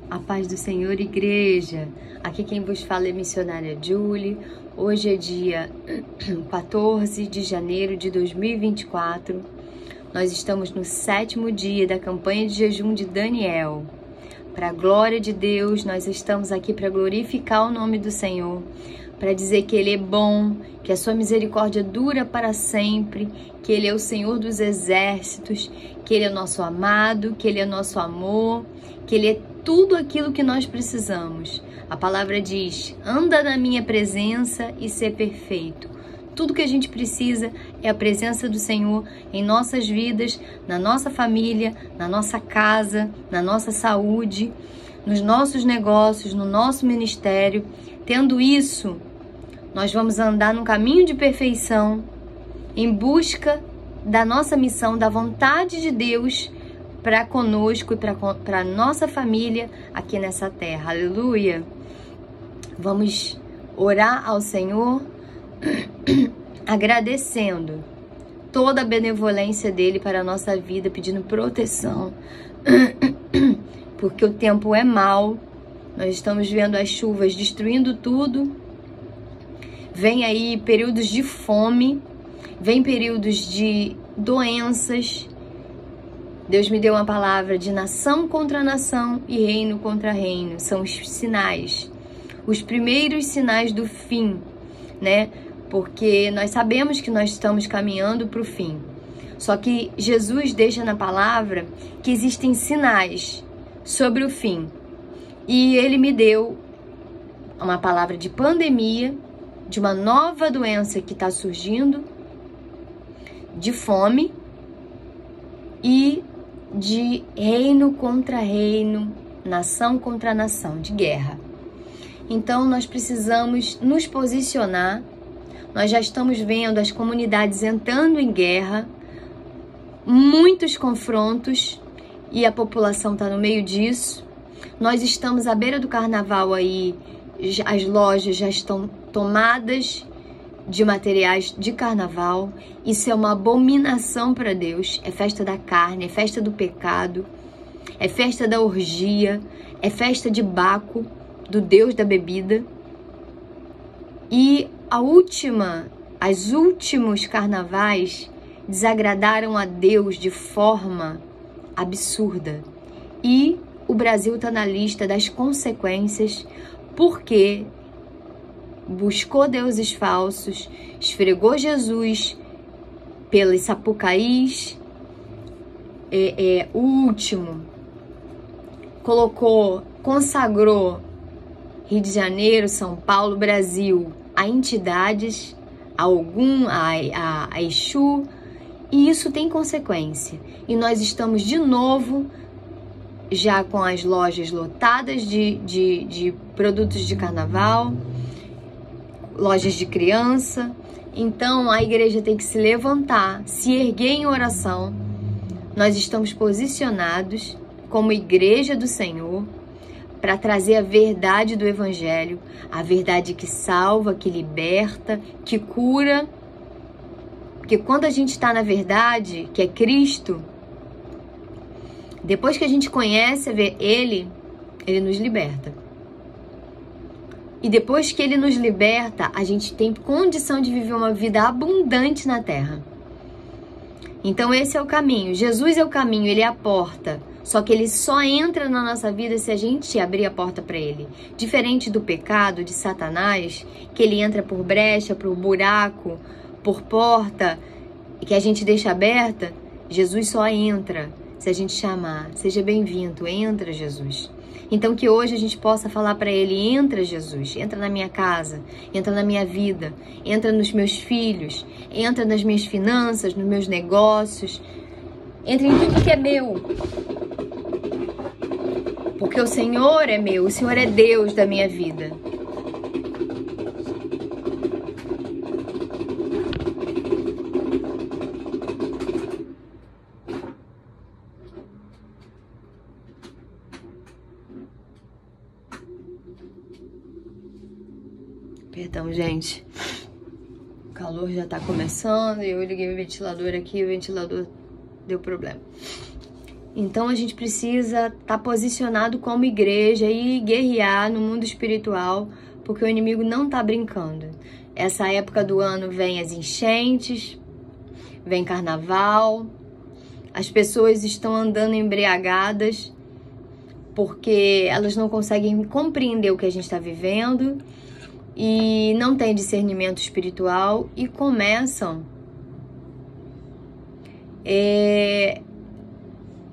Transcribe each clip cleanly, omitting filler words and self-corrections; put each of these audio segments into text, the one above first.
A paz do Senhor, igreja. Aqui quem vos fala é missionária Julie. Hoje é dia 14 de janeiro de 2024. Nós estamos no 7º dia da campanha de jejum de Daniel. Para a glória de Deus, nós estamos aqui para glorificar o nome do Senhor, para dizer que Ele é bom, que a sua misericórdia dura para sempre, que Ele é o Senhor dos exércitos, que Ele é nosso amado, que Ele é nosso amor, que Ele é tudo aquilo que nós precisamos. A palavra diz: anda na minha presença e ser perfeito. Tudo que a gente precisa é a presença do Senhor em nossas vidas, na nossa família, na nossa casa, na nossa saúde, nos nossos negócios, no nosso ministério. Tendo isso, nós vamos andar num caminho de perfeição, em busca da nossa missão, da vontade de Deus para conosco e para nossa família aqui nessa terra. Aleluia! Vamos orar ao Senhor, agradecendo toda a benevolência dele para a nossa vida, pedindo proteção, porque o tempo é mau, nós estamos vendo as chuvas destruindo tudo, vem aí períodos de fome, vem períodos de doenças. Deus me deu uma palavra de nação contra nação e reino contra reino. São os sinais, os primeiros sinais do fim, né? Porque nós sabemos que nós estamos caminhando para o fim. Só que Jesus deixa na palavra que existem sinais sobre o fim. E Ele me deu uma palavra de pandemia, de uma nova doença que está surgindo, de fome e de reino contra reino, nação contra nação, de guerra. Então nós precisamos nos posicionar. Nós já estamos vendo as comunidades entrando em guerra, muitos confrontos, e a população está no meio disso. Nós estamos à beira do carnaval aí, as lojas já estão tomadas de materiais de carnaval. Isso é uma abominação para Deus. É festa da carne, é festa do pecado, é festa da orgia, é festa de Baco, do deus da bebida. E os últimos carnavais desagradaram a Deus de forma absurda. E o Brasil está na lista das consequências, porque buscou deuses falsos, esfregou Jesus pelas Sapucaís, o último, consagrou Rio de Janeiro, São Paulo, Brasil a entidades, a Ogum, a Exu, e isso tem consequência. E nós estamos de novo já com as lojas lotadas de produtos de carnaval, lojas de criança. Então a igreja tem que se levantar, se erguer em oração. Nós estamos posicionados como igreja do Senhor para trazer a verdade do Evangelho, a verdade que salva, que liberta, que cura. Porque quando a gente está na verdade, que é Cristo, depois que a gente conhece Ele nos liberta. E depois que Ele nos liberta, a gente tem condição de viver uma vida abundante na terra. Então esse é o caminho. Jesus é o caminho, Ele é a porta. Só que Ele só entra na nossa vida se a gente abrir a porta para Ele. Diferente do pecado, de Satanás, que ele entra por brecha, por buraco, por porta, que a gente deixa aberta, Jesus só entra se a gente chamar. Seja bem-vindo, entra Jesus. Então que hoje a gente possa falar para Ele: entra Jesus, entra na minha casa, entra na minha vida, entra nos meus filhos, entra nas minhas finanças, nos meus negócios, entra em tudo que é meu. Porque o Senhor é meu, o Senhor é Deus da minha vida. Perdão, gente. O calor já tá começando e eu liguei o ventilador aqui e o ventilador deu problema. Então a gente precisa estar posicionado como igreja e guerrear no mundo espiritual, porque o inimigo não está brincando. Essa época do ano vem as enchentes, vem carnaval, as pessoas estão andando embriagadas porque elas não conseguem compreender o que a gente está vivendo e não têm discernimento espiritual e começam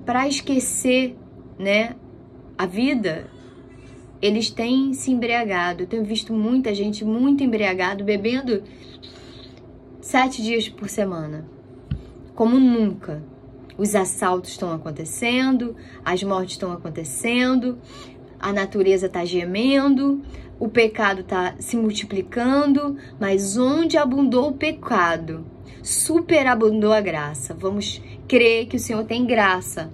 para esquecer, né, a vida. Eles têm se embriagado. Eu tenho visto muita gente muito embriagado, bebendo 7 dias por semana, como nunca. Os assaltos estão acontecendo, as mortes estão acontecendo, a natureza está gemendo, o pecado está se multiplicando, mas onde abundou o pecado, superabundou a graça. Vamos crer que o Senhor tem graça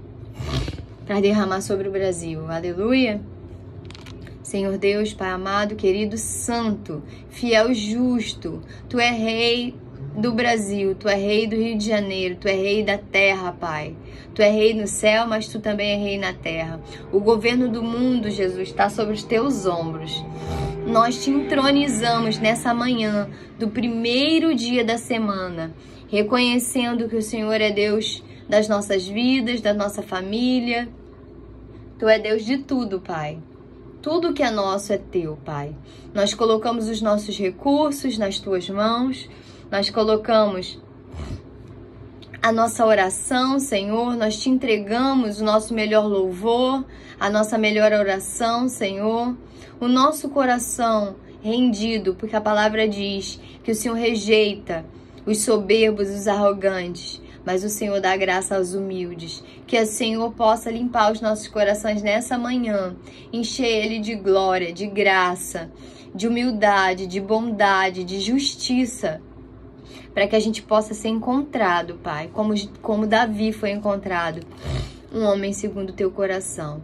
para derramar sobre o Brasil. Aleluia! Senhor Deus, Pai amado, querido, santo, fiel, justo, Tu é Rei do Brasil, Tu é Rei do Rio de Janeiro, Tu é Rei da terra, Pai. Tu é Rei no céu, mas Tu também é Rei na terra. O governo do mundo, Jesus, está sobre os Teus ombros. Nós Te entronizamos nessa manhã do primeiro dia da semana, reconhecendo que o Senhor é Deus das nossas vidas, da nossa família. Tu é Deus de tudo, Pai. Tudo que é nosso é Teu, Pai. Nós colocamos os nossos recursos nas Tuas mãos. Nós colocamos a nossa oração, Senhor. Nós Te entregamos o nosso melhor louvor, a nossa melhor oração, Senhor. O nosso coração rendido, porque a palavra diz que o Senhor rejeita os soberbos, os arrogantes, mas o Senhor dá graça aos humildes. Que o Senhor possa limpar os nossos corações nessa manhã, encher ele de glória, de graça, de humildade, de bondade, de justiça, para que a gente possa ser encontrado, Pai, como Davi foi encontrado, um homem segundo o Teu coração.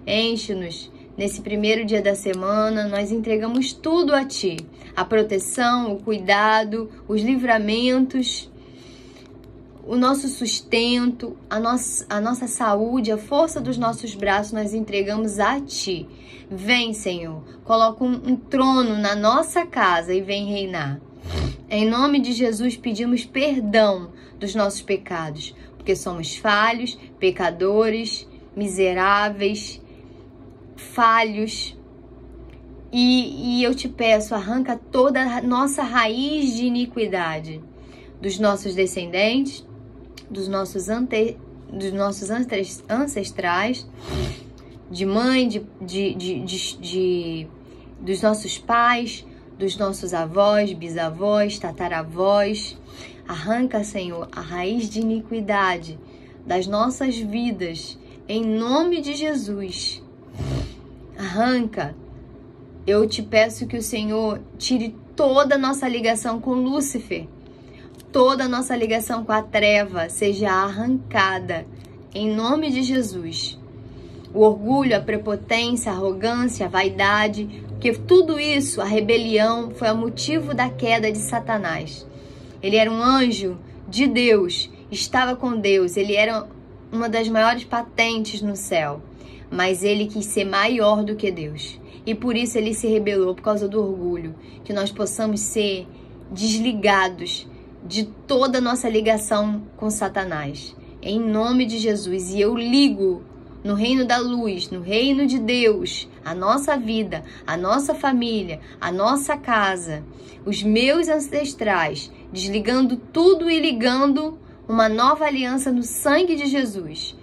Enche-nos nesse primeiro dia da semana, nós entregamos tudo a Ti, a proteção, o cuidado, os livramentos, o nosso sustento, a nossa saúde, a força dos nossos braços, nós entregamos a Ti. Vem, Senhor, coloca um trono na nossa casa e vem reinar. Em nome de Jesus, pedimos perdão dos nossos pecados, porque somos falhos, pecadores, miseráveis, falhos. E eu Te peço, arranca toda a nossa raiz de iniquidade dos nossos descendentes, dos nossos ancestrais, de mãe, dos nossos pais, dos nossos avós, bisavós, tataravós. Arranca, Senhor, a raiz de iniquidade das nossas vidas, em nome de Jesus. Arranca. Eu Te peço que o Senhor tire toda a nossa ligação com Lúcifer, toda a nossa ligação com a treva seja arrancada, em nome de Jesus. O orgulho, a prepotência, a arrogância, a vaidade, porque tudo isso, a rebelião, foi o motivo da queda de Satanás. Ele era um anjo de Deus, estava com Deus, ele era uma das maiores patentes no céu, mas ele quis ser maior do que Deus. E por isso ele se rebelou, por causa do orgulho. Que nós possamos ser desligados de toda a nossa ligação com Satanás, em nome de Jesus. E eu ligo no reino da luz, no reino de Deus, a nossa vida, a nossa família, a nossa casa, os meus ancestrais, desligando tudo e ligando uma nova aliança no sangue de Jesus.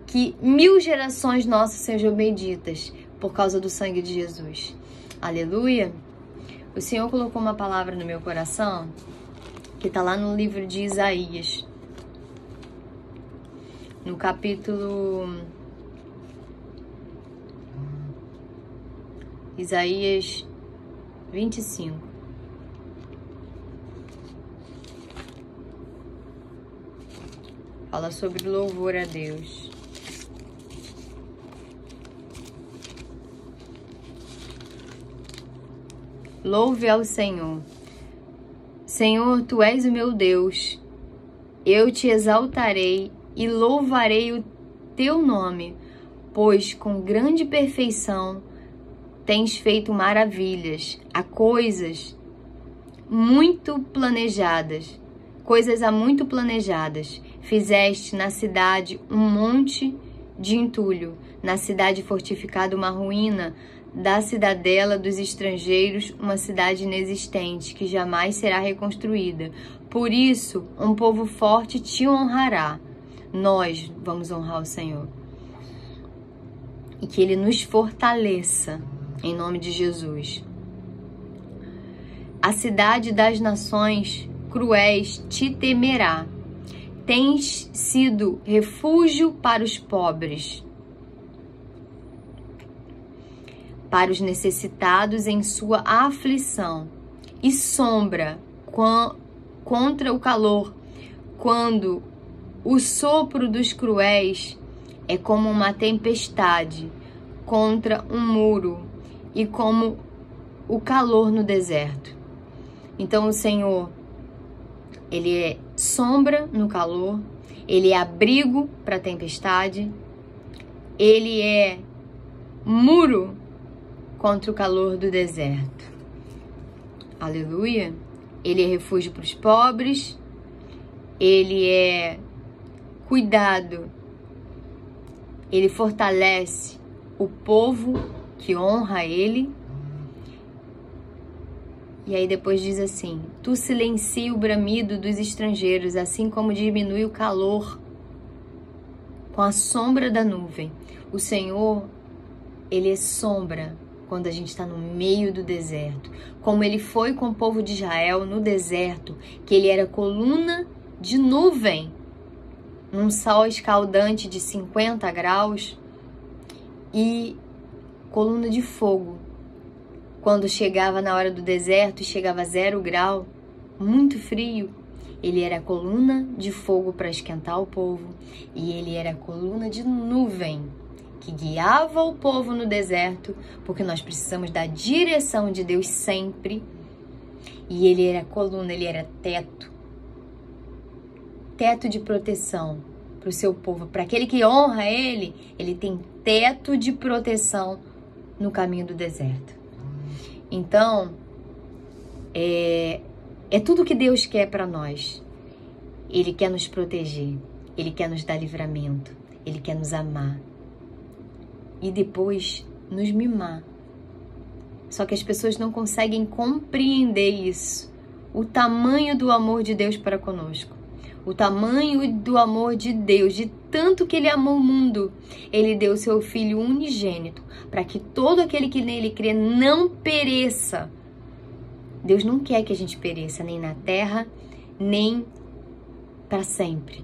Que 1000 gerações nossas sejam benditas por causa do sangue de Jesus. Aleluia! O Senhor colocou uma palavra no meu coração, que está lá no livro de Isaías, no capítulo Isaías 25. Fala sobre louvor a Deus. Louve ao Senhor. Senhor, Tu és o meu Deus. Eu Te exaltarei e louvarei teu nome, pois com grande perfeição tens feito maravilhas, a coisas muito planejadas, coisas há muito planejadas. Fizeste na cidade um monte de entulho, na cidade fortificada uma ruína, da cidadela dos estrangeiros uma cidade inexistente, que jamais será reconstruída. Por isso, um povo forte te honrará. Nós vamos honrar o Senhor. E que Ele nos fortaleça, em nome de Jesus. A cidade das nações cruéis te temerá. Tens sido refúgio para os pobres, para os necessitados em sua aflição, e sombra contra o calor, quando o sopro dos cruéis é como uma tempestade contra um muro e como o calor no deserto. Então o Senhor, Ele é sombra no calor, Ele é abrigo para a tempestade, Ele é muro contra o calor do deserto. Aleluia! Ele é refúgio para os pobres, Ele é cuidado, Ele fortalece o povo que honra Ele. E aí depois diz assim: tu silencia o bramido dos estrangeiros, assim como diminui o calor com a sombra da nuvem. O Senhor, Ele é sombra quando a gente está no meio do deserto. Como Ele foi com o povo de Israel no deserto, que Ele era coluna de nuvem, num sol escaldante de 50 graus, e coluna de fogo quando chegava na hora do deserto e chegava a 0 grau, muito frio. Ele era a coluna de fogo para esquentar o povo, e Ele era a coluna de nuvem que guiava o povo no deserto, porque nós precisamos da direção de Deus sempre. E Ele era coluna, Ele era teto de proteção para o seu povo. Para aquele que honra Ele, Ele tem teto de proteção no caminho do deserto. Então, é tudo que Deus quer para nós. Ele quer nos proteger, Ele quer nos dar livramento, Ele quer nos amar e depois nos mimar. Só que as pessoas não conseguem compreender isso, o tamanho do amor de Deus para conosco, o tamanho do amor de Deus, de tanto que Ele amou o mundo. Ele deu seu Filho unigênito, para que todo aquele que nele crê não pereça. Deus não quer que a gente pereça, nem na terra, nem para sempre.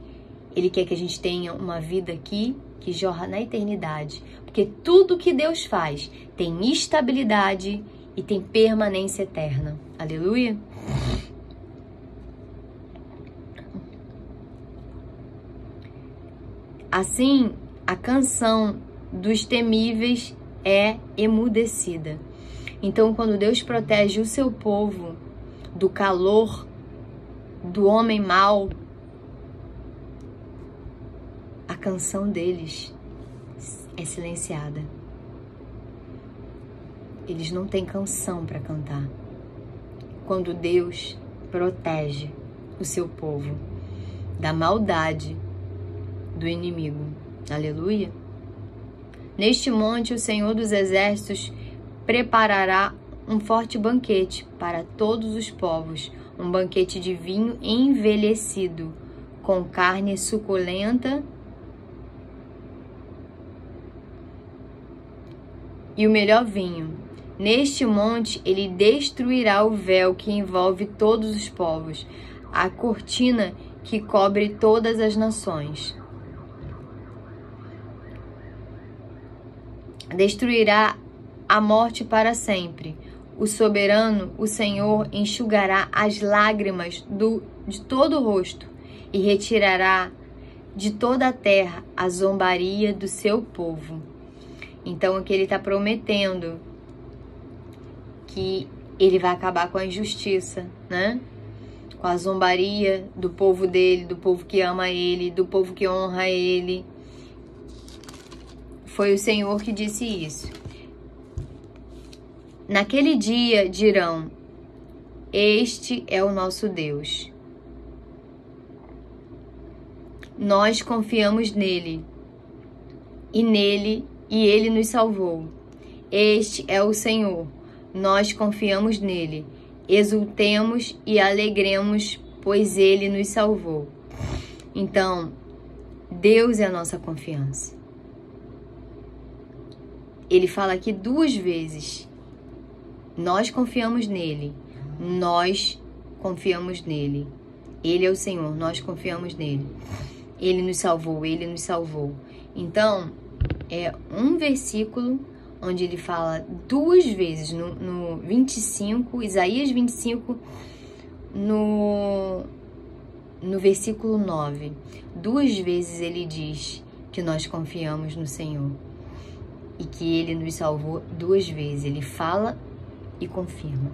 Ele quer que a gente tenha uma vida aqui que jorra na eternidade, porque tudo que Deus faz tem estabilidade e tem permanência eterna. Aleluia! Assim, a canção dos temíveis é emudecida. Então, quando Deus protege o seu povo do calor do homem mau, a canção deles é silenciada. Eles não têm canção para cantar. Quando Deus protege o seu povo da maldade do inimigo. Aleluia! Neste monte o Senhor dos Exércitos preparará um forte banquete para todos os povos, um banquete de vinho envelhecido, com carne suculenta e o melhor vinho. Neste monte ele destruirá o véu que envolve todos os povos, a cortina que cobre todas as nações. Destruirá a morte para sempre. O soberano, o Senhor, enxugará as lágrimas de todo o rosto e retirará de toda a terra a zombaria do seu povo. Então, aqui ele está prometendo que ele vai acabar com a injustiça, né? Com a zombaria do povo dele, do povo que ama ele, do povo que honra ele. Foi o Senhor que disse isso. Naquele dia dirão: este é o nosso Deus. Nós confiamos nele, e ele nos salvou. Este é o Senhor. Nós confiamos nele. Exultemos e alegremos, pois ele nos salvou. Então, Deus é a nossa confiança. Ele fala aqui 2 vezes. Nós confiamos nele. Nós confiamos nele. Ele é o Senhor, nós confiamos nele. Ele nos salvou, ele nos salvou. Então, é um versículo onde ele fala 2 vezes, no 25, Isaías 25, no versículo 9. 2 vezes ele diz que nós confiamos no Senhor e que ele nos salvou 2 vezes. Ele fala e confirma.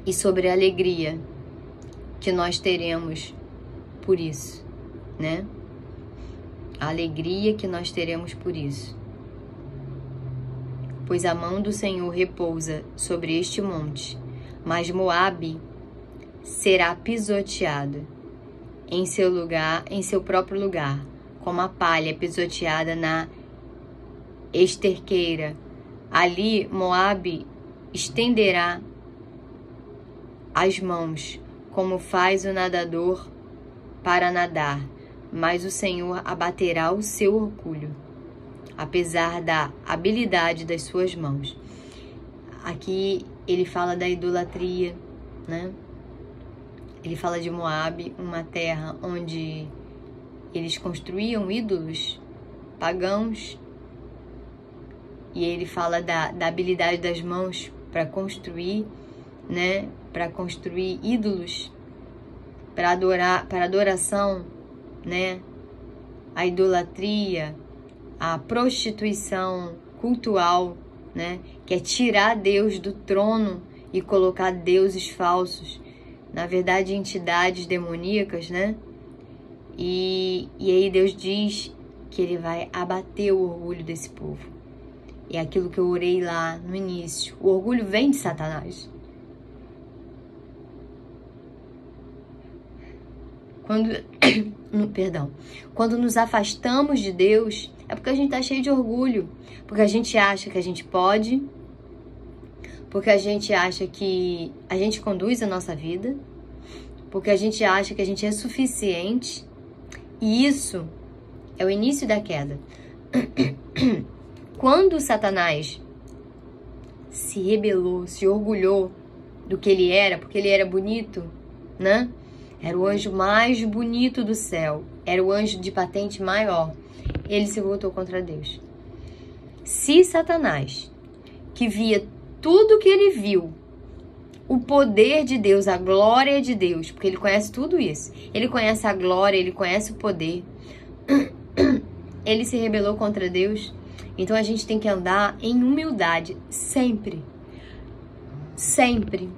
E sobre a alegria que nós teremos por isso, né? A alegria que nós teremos por isso. Pois a mão do Senhor repousa sobre este monte, mas Moabe será pisoteado em seu lugar, em seu próprio lugar, como a palha pisoteada na esterqueira. Ali Moabe estenderá as mãos, como faz o nadador para nadar, mas o Senhor abaterá o seu orgulho, apesar da habilidade das suas mãos. Aqui ele fala da idolatria, né? Ele fala de Moabe, uma terra onde eles construíam ídolos pagãos, e ele fala da habilidade das mãos para construir, né? Para construir ídolos, para adoração, né? A idolatria, a prostituição cultural, né? Que é tirar Deus do trono e colocar deuses falsos, na verdade entidades demoníacas, né? E aí Deus diz que ele vai abater o orgulho desse povo. É aquilo que eu orei lá no início. O orgulho vem de Satanás. Quando nos afastamos de Deus, é porque a gente está cheio de orgulho, porque a gente acha que a gente pode, porque a gente acha que a gente conduz a nossa vida, porque a gente acha que a gente é suficiente, e isso é o início da queda. Quando Satanás se rebelou, se orgulhou do que ele era, porque ele era bonito, né? Era o anjo mais bonito do céu. Era o anjo de patente maior. Ele se voltou contra Deus. Se Satanás, que via tudo que ele viu, o poder de Deus, a glória de Deus, porque ele conhece tudo isso. Ele conhece a glória, ele conhece o poder. Ele se rebelou contra Deus. Então a gente tem que andar em humildade sempre. Sempre.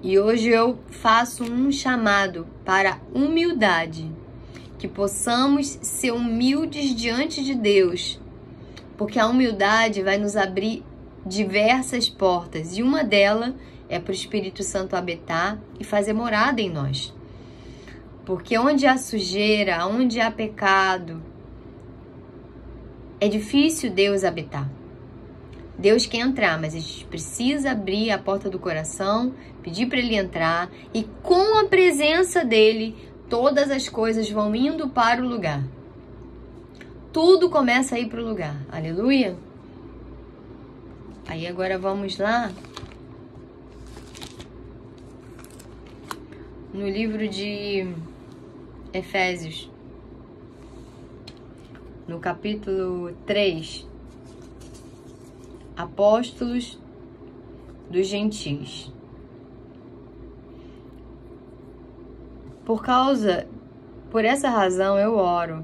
E hoje eu faço um chamado para humildade, que possamos ser humildes diante de Deus, porque a humildade vai nos abrir diversas portas, e uma delas é para o Espírito Santo habitar e fazer morada em nós. Porque onde há sujeira, onde há pecado, é difícil Deus habitar. Deus quer entrar, mas a gente precisa abrir a porta do coração, pedir para ele entrar, e com a presença dele, todas as coisas vão indo para o lugar. Tudo começa a ir para o lugar. Aleluia? Aí agora vamos lá no livro de Efésios, no capítulo 3. Apóstolos dos gentios. Por essa razão eu oro.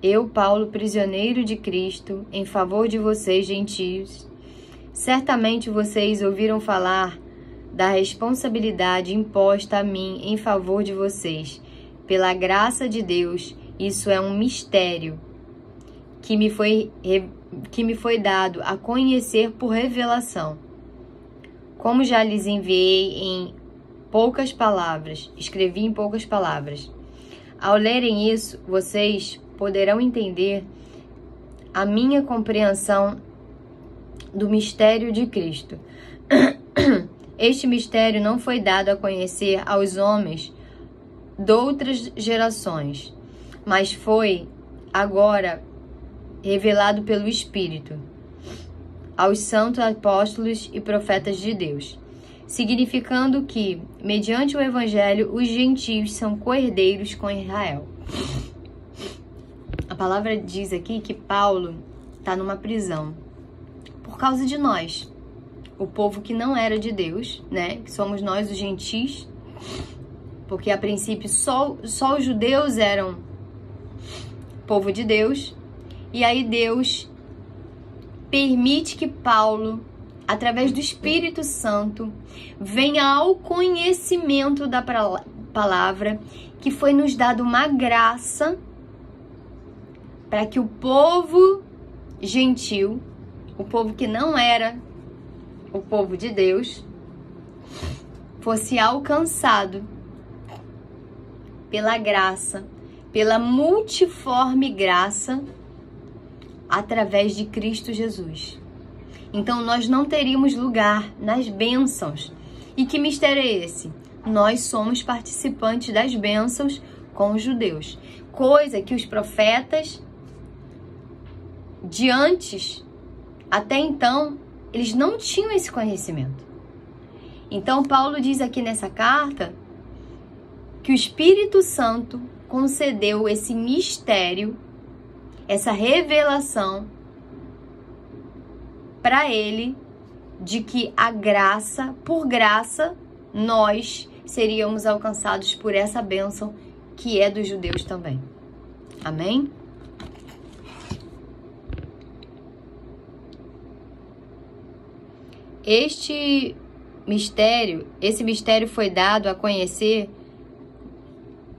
Eu, Paulo, prisioneiro de Cristo, em favor de vocês, gentios. Certamente vocês ouviram falar da responsabilidade imposta a mim em favor de vocês, pela graça de Deus, isso é um mistério que me foi dado a conhecer por revelação. Como já lhes enviei em poucas palavras, escrevi em poucas palavras. Ao lerem isso, vocês poderão entender a minha compreensão do mistério de Cristo. Este mistério não foi dado a conhecer aos homens de outras gerações, mas foi agora revelado pelo Espírito aos santos apóstolos e profetas de Deus, significando que, mediante o Evangelho, os gentios são co-herdeiros com Israel. A palavra diz aqui que Paulo está numa prisão por causa de nós, o povo que não era de Deus, né? Que somos nós, os gentios, porque a princípio só os judeus eram povo de Deus, e aí Deus permite que Paulo, através do Espírito Santo, venha ao conhecimento da palavra, que foi nos dado uma graça para que o povo gentil, o povo que não era o povo de Deus, fosse alcançado pela graça, pela multiforme graça, através de Cristo Jesus. Então nós não teríamos lugar nas bênçãos. E que mistério é esse? Nós somos participantes das bênçãos com os judeus, coisa que os profetas de antes, até então, eles não tinham esse conhecimento. Então Paulo diz aqui nessa carta que o Espírito Santo concedeu esse mistério, essa revelação para ele, de que a graça, por graça, nós seríamos alcançados por essa bênção que é dos judeus também. Amém? Esse mistério foi dado a conhecer,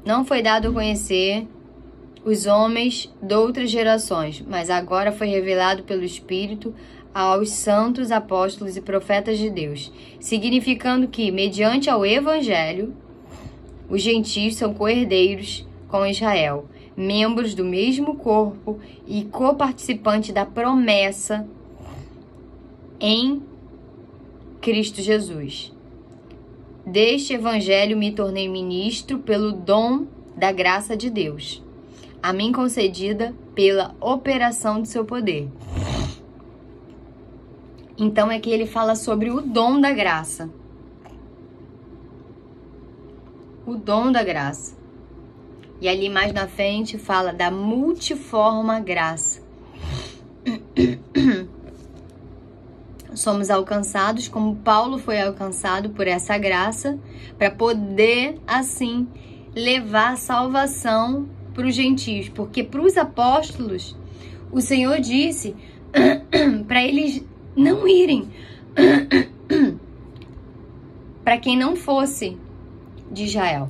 não foi dado a conhecer os homens de outras gerações, mas agora foi revelado pelo Espírito aos santos apóstolos e profetas de Deus, significando que, mediante ao Evangelho, os gentios são co-herdeiros com Israel, membros do mesmo corpo e coparticipantes da promessa em Cristo Jesus. Deste Evangelho me tornei ministro pelo dom da graça de Deus, a mim concedida pela operação do seu poder. Então é que ele fala sobre o dom da graça. O dom da graça. E ali mais na frente fala da multiforme graça. Somos alcançados como Paulo foi alcançado por essa graça, para poder assim levar a salvação para os gentios, porque para os apóstolos o Senhor disse para eles não irem para quem não fosse de Israel.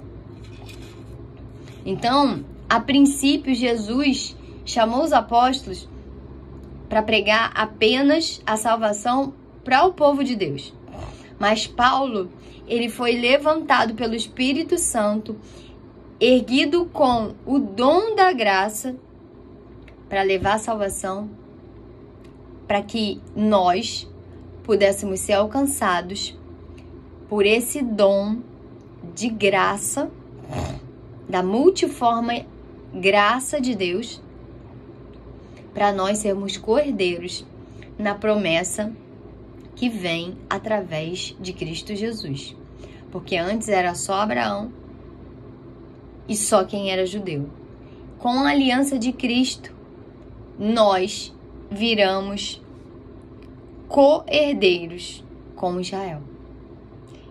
Então, a princípio, Jesus chamou os apóstolos para pregar apenas a salvação para o povo de Deus. Mas Paulo, ele foi levantado pelo Espírito Santo, erguido com o dom da graça, para levar a salvação, para que nós pudéssemos ser alcançados por esse dom de graça, da multiforme graça de Deus, para nós sermos co-herdeiros na promessa que vem através de Cristo Jesus. Porque antes era só Abraão e só quem era judeu. Com a aliança de Cristo, nós viramos co-herdeiros com Israel.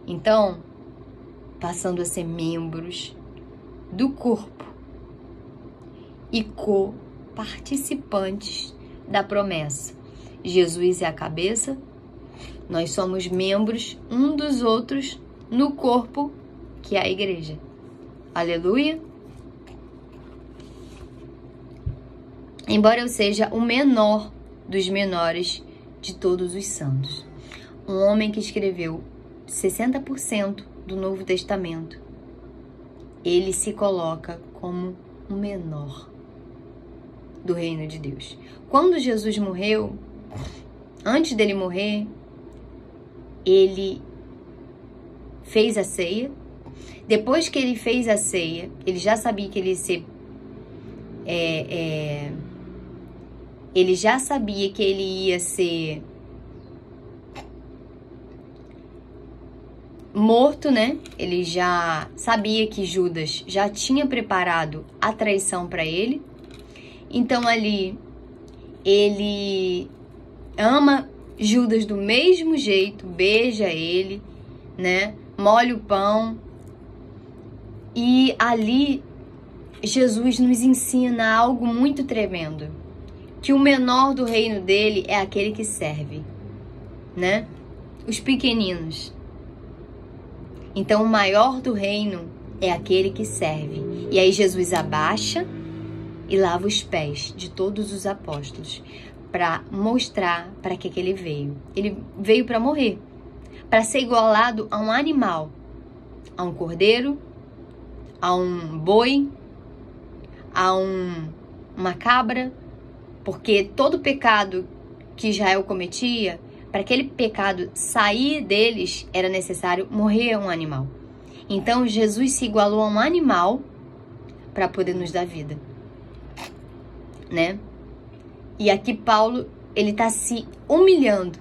Então, passando a ser membros do corpo e co-participantes da promessa. Jesus é a cabeça, nós somos membros um dos outros no corpo, que é a igreja. Aleluia! embora eu seja o menor dos menores de todos os santos. Um homem que escreveu 60% do Novo Testamento, ele se coloca como o menor do reino de Deus. Quando Jesus morreu, antes dele morrer, ele fez a ceia. Depois que ele fez a ceia, ele já sabia que ele ia ser ele já sabia que ele ia ser morto, né? Ele já sabia que Judas já tinha preparado a traição para ele. Então ali ele ama Judas do mesmo jeito, beija ele, né? Molha o pão. E ali Jesus nos ensina algo muito tremendo, que o menor do reino dele é aquele que serve, né? Os pequeninos. Então o maior do reino é aquele que serve. E aí Jesus abaixa e lava os pés de todos os apóstolos para mostrar para que ele veio. Ele veio para morrer, para ser igualado a um animal, a um cordeiro, a um boi, a uma cabra, porque todo pecado que Israel cometia, para aquele pecado sair deles, era necessário morrer um animal. Então Jesus se igualou a um animal para poder nos dar vida, né? E aqui Paulo, ele está se humilhando,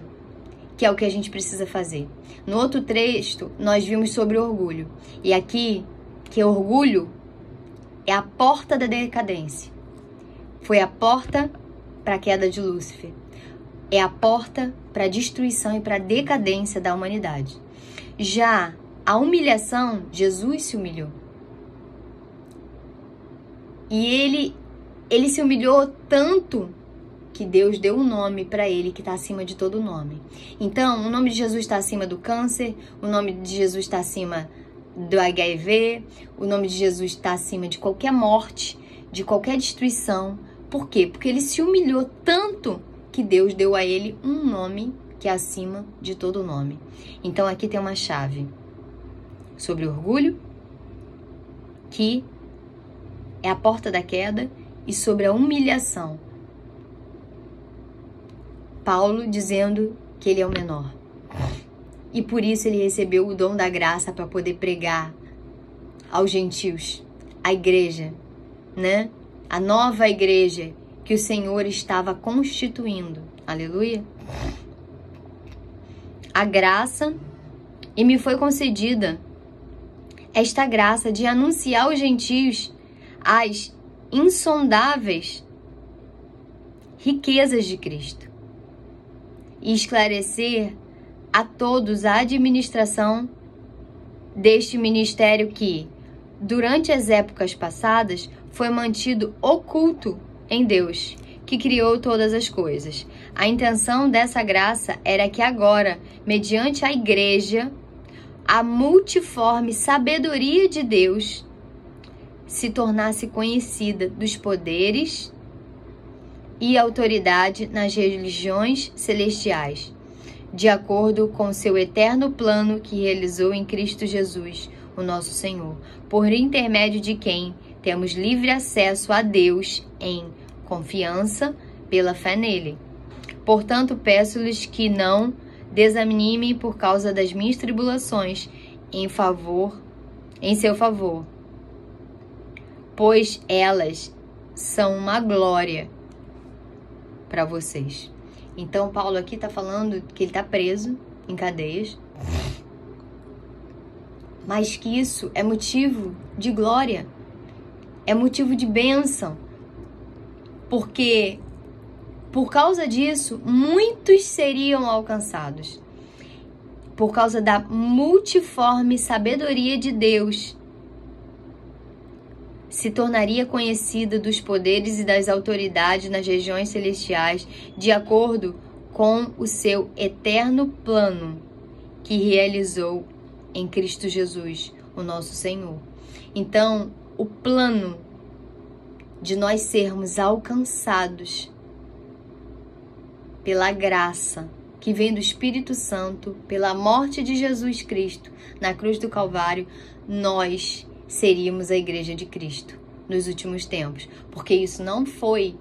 que é o que a gente precisa fazer. No outro texto, nós vimos sobre orgulho. E aqui, que orgulho é a porta da decadência. Foi a porta para a queda de Lúcifer. É a porta para a destruição e para a decadência da humanidade. Já a humilhação, Jesus se humilhou. E ele se humilhou tanto que Deus deu um nome para ele que está acima de todo nome. Então, o nome de Jesus está acima do câncer, o nome de Jesus está acima do HIV, o nome de Jesus está acima de qualquer morte, de qualquer destruição. Por quê? Porque ele se humilhou tanto que Deus deu a ele um nome que é acima de todo nome. Então, aqui tem uma chave sobre orgulho, que é a porta da queda, e sobre a humilhação. Paulo dizendo que ele é o menor. E por isso ele recebeu o dom da graça para poder pregar aos gentios, a igreja, né? A nova igreja que o Senhor estava constituindo. Aleluia. A graça, e me foi concedida esta graça de anunciar aos gentios as insondáveis riquezas de Cristo e esclarecer a todos a administração deste ministério que, durante as épocas passadas, foi mantido oculto em Deus, que criou todas as coisas. A intenção dessa graça era que agora, mediante a igreja, a multiforme sabedoria de Deus se tornasse conhecida dos poderes e autoridade nas religiões celestiais, de acordo com seu eterno plano que realizou em Cristo Jesus, o nosso Senhor, por intermédio de quem temos livre acesso a Deus em confiança pela fé nele. Portanto, peço-lhes que não desanimem por causa das minhas tribulações em seu favor, pois elas são uma glória para vocês. Então, Paulo aqui está falando que ele está preso em cadeias, mas que isso é motivo de glória, é motivo de bênção, porque por causa disso, muitos seriam alcançados, por causa da multiforme sabedoria de Deus, se tornaria conhecida dos poderes e das autoridades nas regiões celestiais, de acordo com o seu eterno plano que realizou em Cristo Jesus, o nosso Senhor. Então, o plano de nós sermos alcançados pela graça que vem do Espírito Santo, pela morte de Jesus Cristo na cruz do Calvário, nós seríamos a Igreja de Cristo nos últimos tempos. Porque isso não foi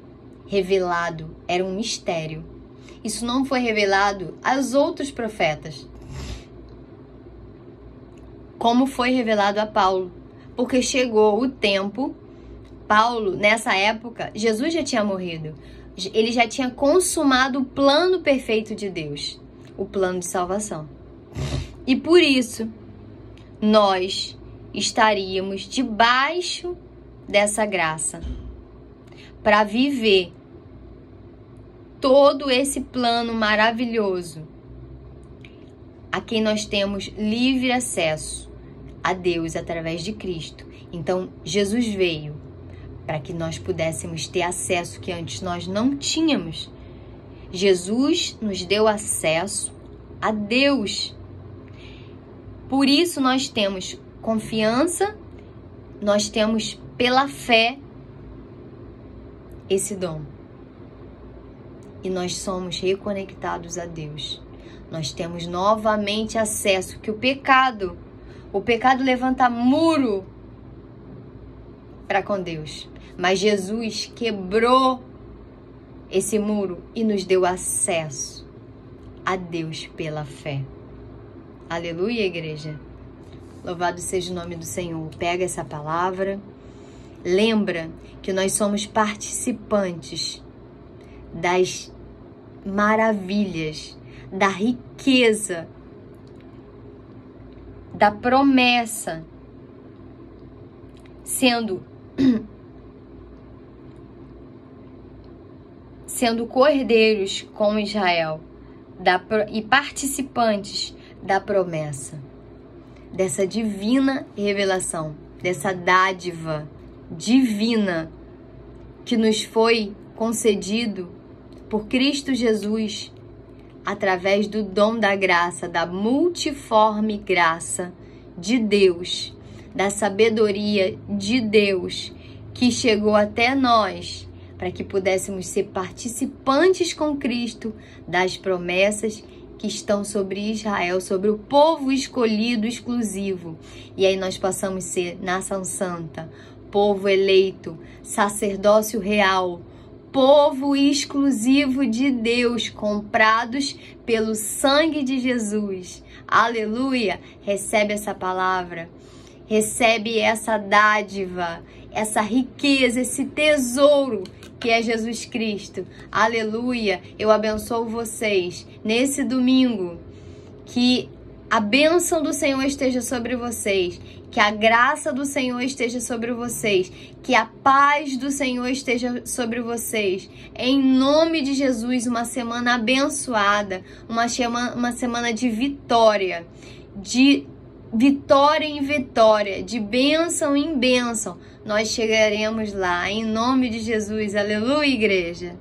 revelado, era um mistério. Isso não foi revelado aos outros profetas, como foi revelado a Paulo. Porque chegou o tempo, Paulo, nessa época, Jesus já tinha morrido. Ele já tinha consumado o plano perfeito de Deus, o plano de salvação. E por isso, nós estaríamos debaixo dessa graça para viver todo esse plano maravilhoso a quem nós temos livre acesso a Deus através de Cristo. Então, Jesus veio para que nós pudéssemos ter acesso que antes nós não tínhamos. Jesus nos deu acesso a Deus. Por isso nós temos confiança, nós temos pela fé esse dom. E nós somos reconectados a Deus. Nós temos novamente acesso, que o pecado levanta muro para com Deus. Mas Jesus quebrou esse muro e nos deu acesso a Deus pela fé. Aleluia, igreja. Louvado seja o nome do Senhor. Pega essa palavra. Lembra que nós somos participantes das maravilhas, da riqueza, da promessa, sendo cordeiros com Israel e participantes da promessa, dessa divina revelação, dessa dádiva divina que nos foi concedido por Cristo Jesus através do dom da graça, da multiforme graça de Deus, da sabedoria de Deus que chegou até nós para que pudéssemos ser participantes com Cristo das promessas que estão sobre Israel, sobre o povo escolhido exclusivo. E aí nós passamos a ser nação santa, povo eleito, sacerdócio real, povo exclusivo de Deus, comprados pelo sangue de Jesus. Aleluia! Recebe essa palavra, recebe essa dádiva, essa riqueza, esse tesouro que é Jesus Cristo. Aleluia! Eu abençoo vocês nesse domingo. Que a bênção do Senhor esteja sobre vocês. Que a graça do Senhor esteja sobre vocês. Que a paz do Senhor esteja sobre vocês. Em nome de Jesus, uma semana abençoada. Uma semana de vitória. De vitória em vitória. De bênção em bênção. Nós chegaremos lá, em nome de Jesus. Aleluia, igreja!